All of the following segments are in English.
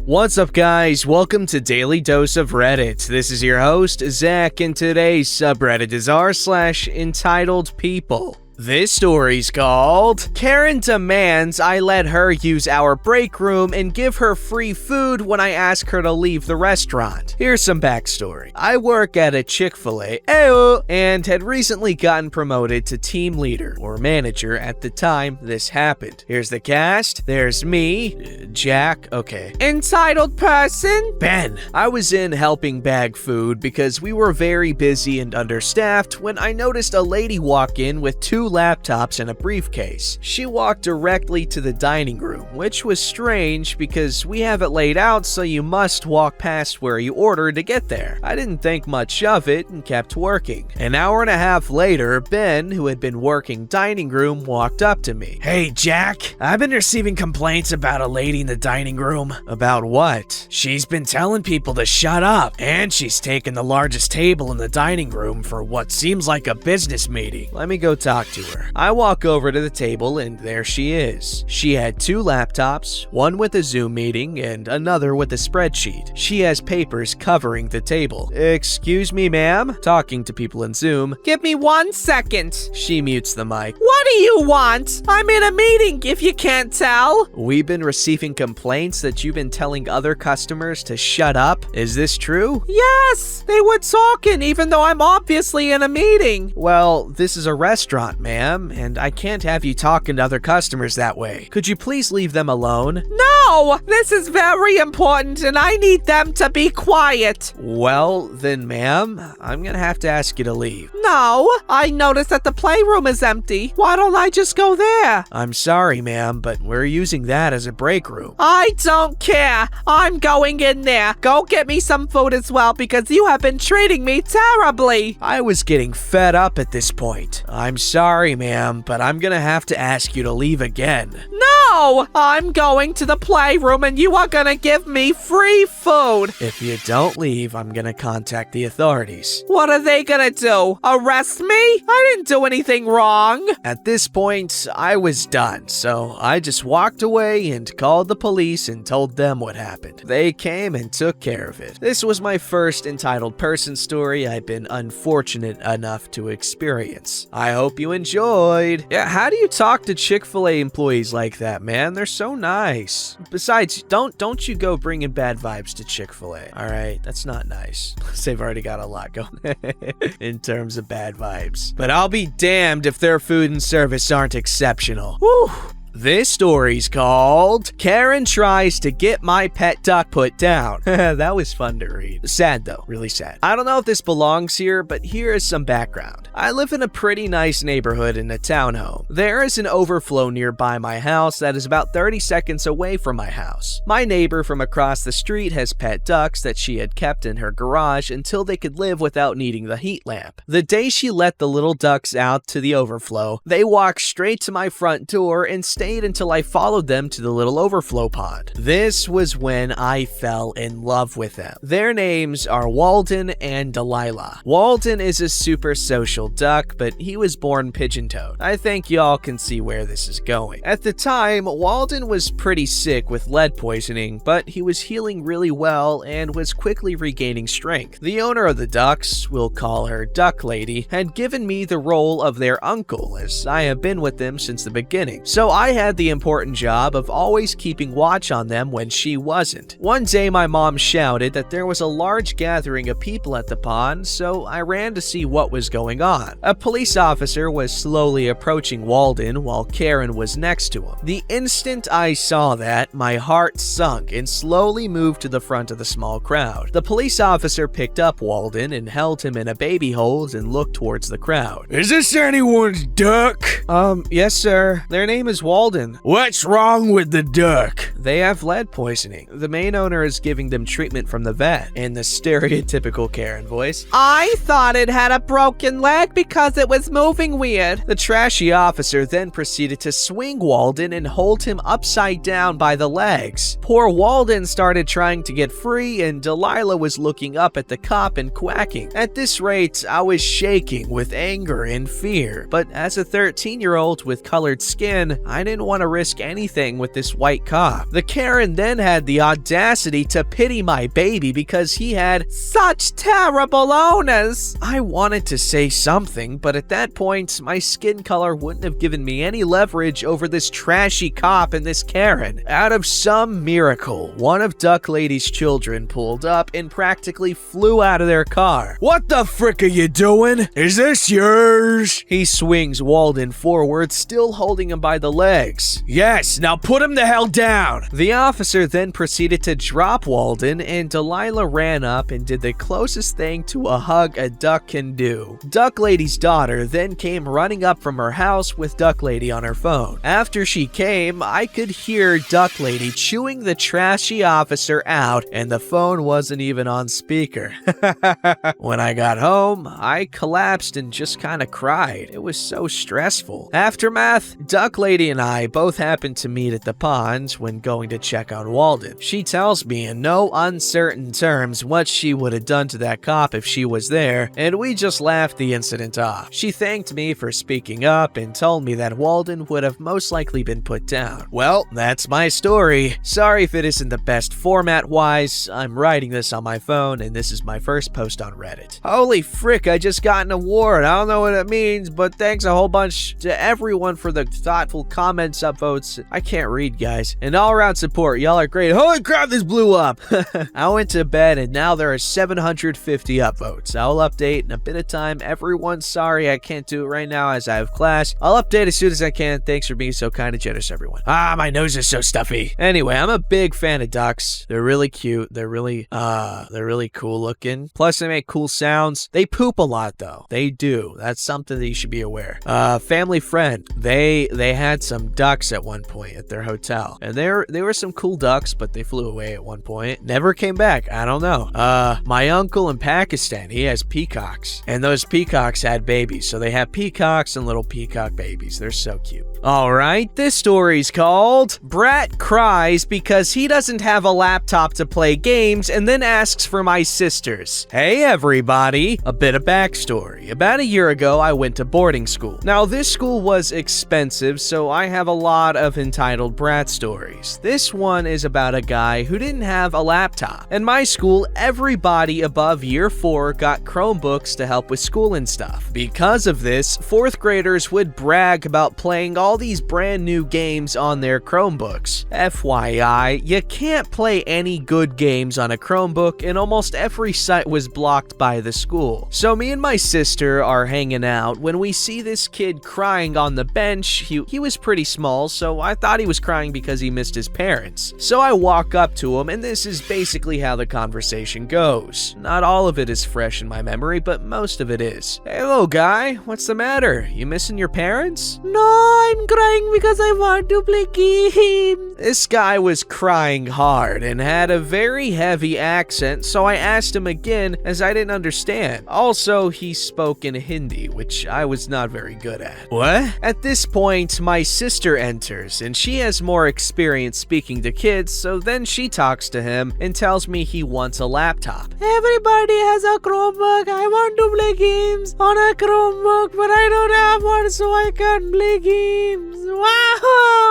What's up, guys? Welcome to Daily Dose of Reddit. This is your host, Zach, and today's subreddit is r/EntitledPeople. This story's called Karen Demands I Let Her Use Our Break Room and Give Her Free Food When I Ask Her to Leave the Restaurant. Here's some backstory. I work at a Chick-fil-A and had recently gotten promoted to team leader or manager at the time this happened. Here's the cast. There's me, Jack, okay. Entitled person, Ben. I was in helping bag food because we were very busy and understaffed when I noticed a lady walk in with two laptops and a briefcase. She walked directly to the dining room, which was strange because we have it laid out so you must walk past where you ordered to get there. I didn't think much of it and kept working. An hour and a half later, Ben, who had been working dining room, walked up to me. Hey, Jack, I've been receiving complaints about a lady in the dining room. About what? She's been telling people to shut up, and she's taken the largest table in the dining room for what seems like a business meeting. Let me go talk to her. I walk over to the table and there she is. She had two laptops, one with a Zoom meeting and another with a spreadsheet. She has papers covering the table. Excuse me, ma'am? Talking to people in Zoom. Give me 1 second. She mutes the mic. What do you want? I'm in a meeting if you can't tell. We've been receiving complaints that you've been telling other customers to shut up. Is this true? Yes, they were talking even though I'm obviously in a meeting. Well, this is a restaurant, ma'am, and I can't have you talking to other customers that way. Could you please leave them alone? No! This is very important and I need them to be quiet. Well, then, ma'am, I'm gonna have to ask you to leave. No, I noticed that the playroom is empty. Why don't I just go there? I'm sorry, ma'am, but we're using that as a break room. I don't care. I'm going in there. Go get me some food as well because you have been treating me terribly. I was getting fed up at this point. I'm sorry, ma'am, but I'm gonna have to ask you to leave again. No! I'm going to the playroom and you are gonna give me free food. If you don't leave, I'm gonna contact the authorities. What are they gonna do? Arrest me? I didn't do anything wrong. At this point, I was done, so I just walked away and called the police and told them what happened. They came and took care of it. This was my first entitled person story I've been unfortunate enough to experience. I hope you enjoyed. Yeah, how do you talk to Chick-fil-A employees like that, man? They're so nice. Besides, don't you go bringing bad vibes to Chick-fil-A, all right? That's not nice. They've already got a lot going in terms of bad vibes. But I'll be damned if their food and service aren't exceptional. Whew. This story's called Karen Tries to Get My Pet Duck Put Down. That was fun to read. Sad though, really sad. I don't know if this belongs here, but here is some background. I live in a pretty nice neighborhood in a townhome. There is an overflow nearby my house that is about 30 seconds away from my house. My neighbor from across the street has pet ducks that she had kept in her garage until they could live without needing the heat lamp. The day she let the little ducks out to the overflow, they walked straight to my front door and stayed until I followed them to the little overflow pond. This was when I fell in love with them. Their names are Walden and Delilah. Walden is a super social duck, but he was born pigeon-toed. I think y'all can see where this is going. At the time, Walden was pretty sick with lead poisoning, but he was healing really well and was quickly regaining strength. The owner of the ducks, we'll call her Duck Lady, had given me the role of their uncle, as I have been with them since the beginning. So I had the important job of always keeping watch on them when she wasn't. One day my mom shouted that there was a large gathering of people at the pond, so I ran to see what was going on. A police officer was slowly approaching Walden while Karen was next to him. The instant I saw that, my heart sunk and slowly moved to the front of the small crowd. The police officer picked up Walden and held him in a baby hold and looked towards the crowd. Is this anyone's duck? Yes, sir. Their name is Walden. What's wrong with the duck? They have lead poisoning. The main owner is giving them treatment from the vet. In the stereotypical Karen voice, I thought it had a broken leg because it was moving weird. The trashy officer then proceeded to swing Walden and hold him upside down by the legs. Poor Walden started trying to get free and Delilah was looking up at the cop and quacking. At this rate, I was shaking with anger and fear, but as a 13-year-old with colored skin, I didn't didn't want to risk anything with this white cop. The Karen then had the audacity to pity my baby because he had such terrible owners. I wanted to say something, but at that point, my skin color wouldn't have given me any leverage over this trashy cop and this Karen. Out of some miracle, one of Duck Lady's children pulled up and practically flew out of their car. "What the frick are you doing? Is this yours?" He swings Walden forward, still holding him by the legs. "Yes, now put him the hell down." The officer then proceeded to drop Walden, and Delilah ran up and did the closest thing to a hug a duck can do. Duck Lady's daughter then came running up from her house with Duck Lady on her phone. After she came, I could hear Duck Lady chewing the trashy officer out, and the phone wasn't even on speaker. When I got home, I collapsed and just kind of cried. It was so stressful. Aftermath, Duck Lady and I both happened to meet at the pond when going to check on Walden. She tells me in no uncertain terms what she would have done to that cop if she was there, and we just laughed the incident off. She thanked me for speaking up and told me that Walden would have most likely been put down. Well, that's my story. Sorry if it isn't the best format-wise. I'm writing this on my phone, and this is my first post on Reddit. Holy frick, I just got an award. I don't know what it means, but thanks a whole bunch to everyone for the thoughtful comments, upvotes. I can't read, guys. And all-around support. Y'all are great. Holy crap, this blew up. I went to bed, and now there are 750 upvotes. I'll update in a bit of time. Everyone's sorry I can't do it right now as I have class. I'll update as soon as I can. Thanks for being so kind and generous, everyone. My nose is so stuffy. Anyway, I'm a big fan of ducks. They're really cute. They're really cool looking. Plus, they make cool sounds. They poop a lot, though. They do. That's something that you should be aware. Family friend. They had some ducks at one point at their hotel, and they were some cool ducks, but they flew away at one point. Never came back. I don't know. My uncle in Pakistan, he has peacocks, and those peacocks had babies. So they have peacocks and little peacock babies. They're so cute. All right, this story's called Brat Cries Because He Doesn't Have a Laptop to Play Games and Then Asks for My Sisters. Hey everybody, a bit of backstory. About a year ago, I went to boarding school. Now this school was expensive, so I have a lot of entitled brat stories. This one is about a guy who didn't have a laptop. In my school, everybody above year 4 got Chromebooks to help with school and stuff. Because of this, 4th graders would brag about playing all these brand new games on their Chromebooks. FYI, you can't play any good games on a Chromebook, and almost every site was blocked by the school. So me and my sister are hanging out when we see this kid crying on the bench. He was pretty small, so I thought he was crying because he missed his parents. So I walk up to him, and this is basically how the conversation goes. Not all of it is fresh in my memory, but most of it is. "Hey, hello guy, what's the matter? You missing your parents?" "No, I'm crying because I want to play games." This guy was crying hard and had a very heavy accent, so I asked him again as I didn't understand. Also, he spoke in Hindi, which I was not very good at. What? At this point, my sister enters, and she has more experience speaking to kids, so then she talks to him and tells me he wants a laptop. "Everybody has a Chromebook. I want to play games on a Chromebook, but I don't have one, so I can't play games. Wow!"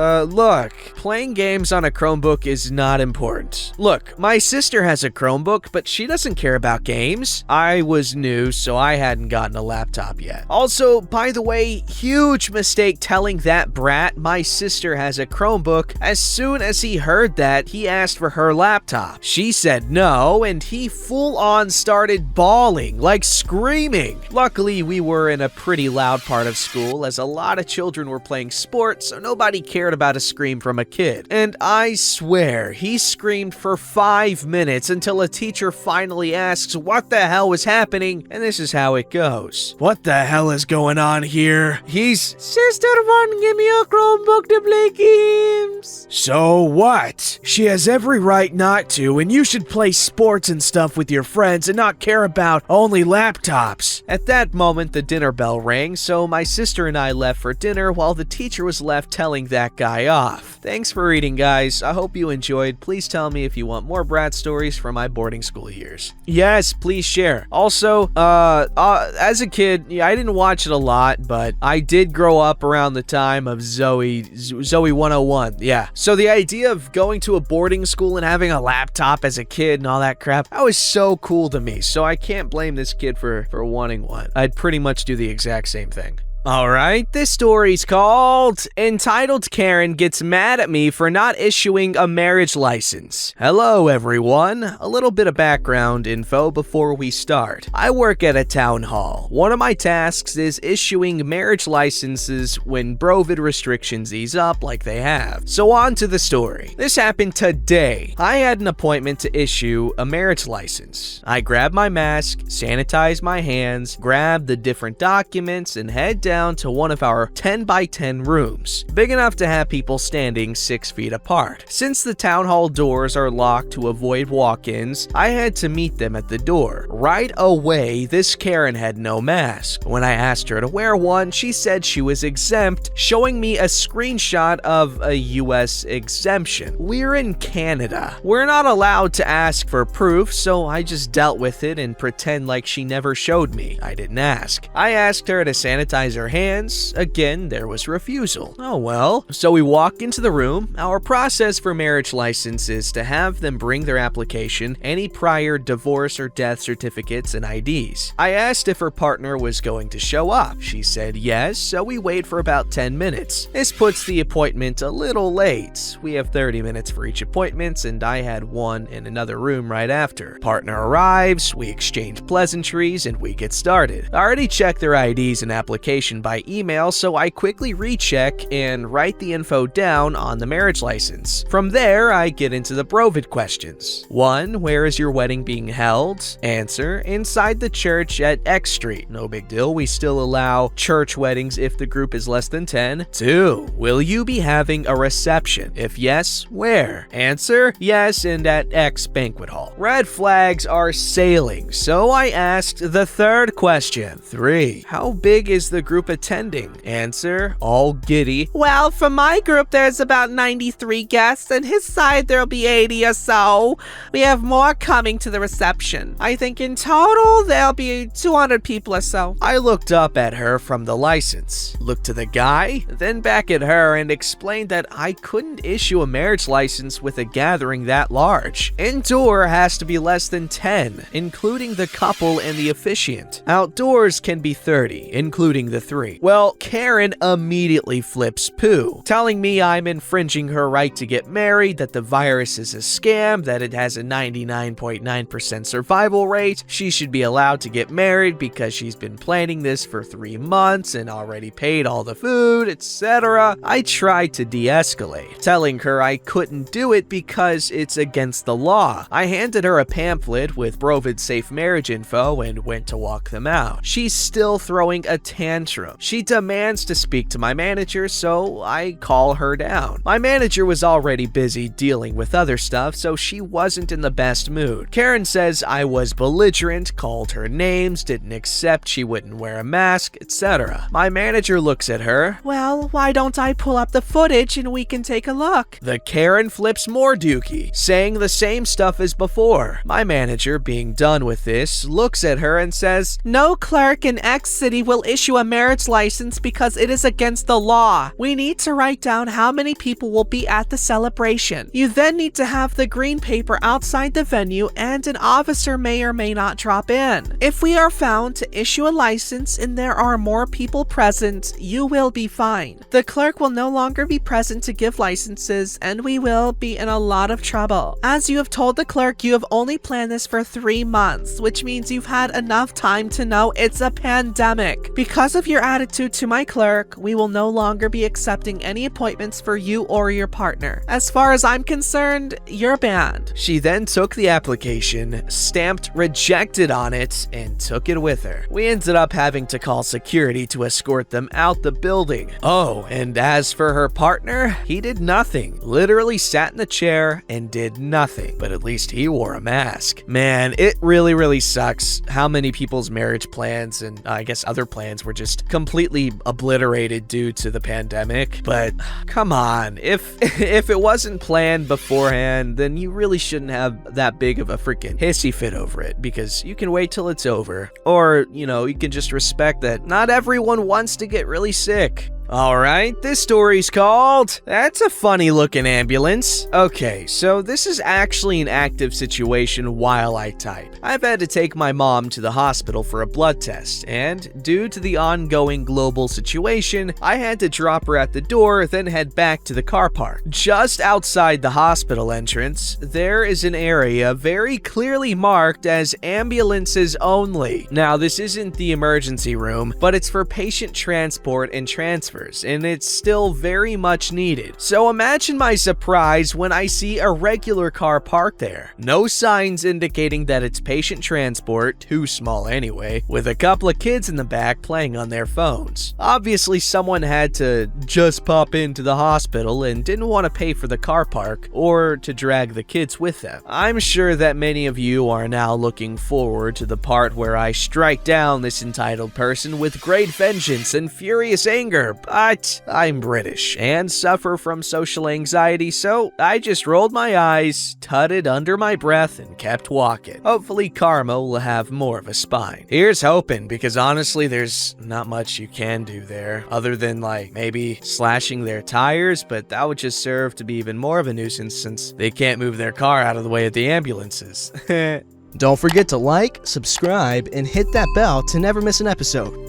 Look, playing games on a Chromebook is not important. Look, my sister has a Chromebook, but she doesn't care about games. I was new, so I hadn't gotten a laptop yet. Also, by the way, huge mistake telling that brat my sister has a Chromebook. As soon as he heard that, he asked for her laptop. She said no, and he full-on started bawling, like screaming. Luckily, we were in a pretty loud part of school, as a lot of children were playing sports, so nobody cared about a scream from a kid. And I swear, he screamed for 5 minutes until a teacher finally asks what the hell was happening, and this is how it goes. "What the hell is going on here?" Sister won't give me a Chromebook to play games." "So what? She has every right not to, and you should play sports and stuff with your friends and not care about only laptops." At that moment, the dinner bell rang, so my sister and I left for dinner while the teacher was left telling that guy off. Thanks for reading, guys. I hope you enjoyed. Please tell me if you want more brat stories from my boarding school years. Yes, please share. Also, as a kid, I didn't watch it a lot, but I did grow up up around the time of Zoe 101. Yeah. So the idea of going to a boarding school and having a laptop as a kid and all that crap, that was so cool to me. So I can't blame this kid for wanting one. I'd pretty much do the exact same thing. Alright, this story's called Entitled Karen Gets Mad at Me for Not Issuing a Marriage License. Hello everyone, a little bit of background info before we start. I work at a town hall. One of my tasks is issuing marriage licenses when Brovid restrictions ease up like they have. So on to the story. This happened today. I had an appointment to issue a marriage license. I grabbed my mask, sanitized my hands, grabbed the different documents, and head down to one of our 10 by 10 rooms, big enough to have people standing 6 feet apart. Since the town hall doors are locked to avoid walk-ins, I had to meet them at the door. Right away, this Karen had no mask. When I asked her to wear one, she said she was exempt, showing me a screenshot of a US exemption. We're in Canada. We're not allowed to ask for proof, so I just dealt with it and pretend like she never showed me. I didn't ask. I asked her to sanitize her hands. Again, there was refusal. Oh well. So we walk into the room. Our process for marriage license is to have them bring their application, any prior divorce or death certificates, and IDs. I asked if her partner was going to show up. She said yes, so we wait for about 10 minutes. This puts the appointment a little late. We have 30 minutes for each appointment, and I had one in another room right after. Partner arrives, we exchange pleasantries, and we get started. I already checked their IDs and application by email, so I quickly recheck and write the info down on the marriage license. From there, I get into the Brovid questions. 1. Where is your wedding being held? Answer: inside the church at X Street. No big deal, we still allow church weddings if the group is less than 10. 2. Will you be having a reception? If yes, where? Answer: yes, and at X banquet hall. Red flags are sailing, so I asked the third question. 3. How big is the group attending? Answer: all giddy. Well, for my group, there's about 93 guests, and his side, there'll be 80 or so. We have more coming to the reception. I think in total, there'll be 200 people or so. I looked up at her from the license, looked to the guy, then back at her, and explained that I couldn't issue a marriage license with a gathering that large. Indoor has to be less than 10, including the couple and the officiant. Outdoors can be 30, including the 3. Well, Karen immediately flips poo, telling me I'm infringing her right to get married, that the virus is a scam, that it has a 99.9% survival rate, she should be allowed to get married because she's been planning this for 3 months and already paid all the food, etc. I tried to de-escalate, telling her I couldn't do it because it's against the law. I handed her a pamphlet with Brovid safe marriage info and went to walk them out. She's still throwing a tantrum. She demands to speak to my manager, so I call her down. My manager was already busy dealing with other stuff, so she wasn't in the best mood. Karen says I was belligerent, called her names, didn't accept she wouldn't wear a mask, etc. My manager looks at her. Well, why don't I pull up the footage and we can take a look? The Karen flips more dookie, saying the same stuff as before. My manager, being done with this, looks at her and says, no clerk in X city will issue a marriage license because it is against the law. We need to write down how many people will be at the celebration. You then need to have the green paper outside the venue, and an officer may or may not drop in. If we are found to issue a license and there are more people present, you will be fined. The clerk will no longer be present to give licenses, and we will be in a lot of trouble. As you have told the clerk, you have only planned this for 3 months, which means you've had enough time to know it's a pandemic. Because of your attitude to my clerk, we will no longer be accepting any appointments for you or your partner. As far as I'm concerned, you're banned. She then took the application, stamped rejected on it, and took it with her. We ended up having to call security to escort them out the building. Oh, and as for her partner, he did nothing. Literally sat in the chair and did nothing. But at least he wore a mask. Man, it really sucks how many people's marriage plans and I guess other plans were just completely obliterated due to the pandemic. But come on, if it wasn't planned beforehand, then you really shouldn't have that big of a freaking hissy fit over it, because you can wait till it's over. Or, you know, you can just respect that not everyone wants to get really sick. Alright, this story's called That's a Funny Looking Ambulance. Okay, so this is actually an active situation while I type. I've had to take my mom to the hospital for a blood test, and due to the ongoing global situation, I had to drop her at the door, then head back to the car park. Just outside the hospital entrance, there is an area very clearly marked as ambulances only. Now, this isn't the emergency room, but it's for patient transport and transfer, and it's still very much needed. So imagine my surprise when I see a regular car parked there. No signs indicating that it's patient transport, too small anyway, with a couple of kids in the back playing on their phones. Obviously, someone had to just pop into the hospital and didn't want to pay for the car park or to drag the kids with them. I'm sure that many of you are now looking forward to the part where I strike down this entitled person with great vengeance and furious anger. But I'm British and suffer from social anxiety, so I just rolled my eyes, tutted under my breath, and kept walking. Hopefully karma will have more of a spine. Here's hoping, because honestly there's not much you can do there, other than like maybe slashing their tires, but that would just serve to be even more of a nuisance since they can't move their car out of the way of the ambulances. Don't forget to like, subscribe, and hit that bell to never miss an episode.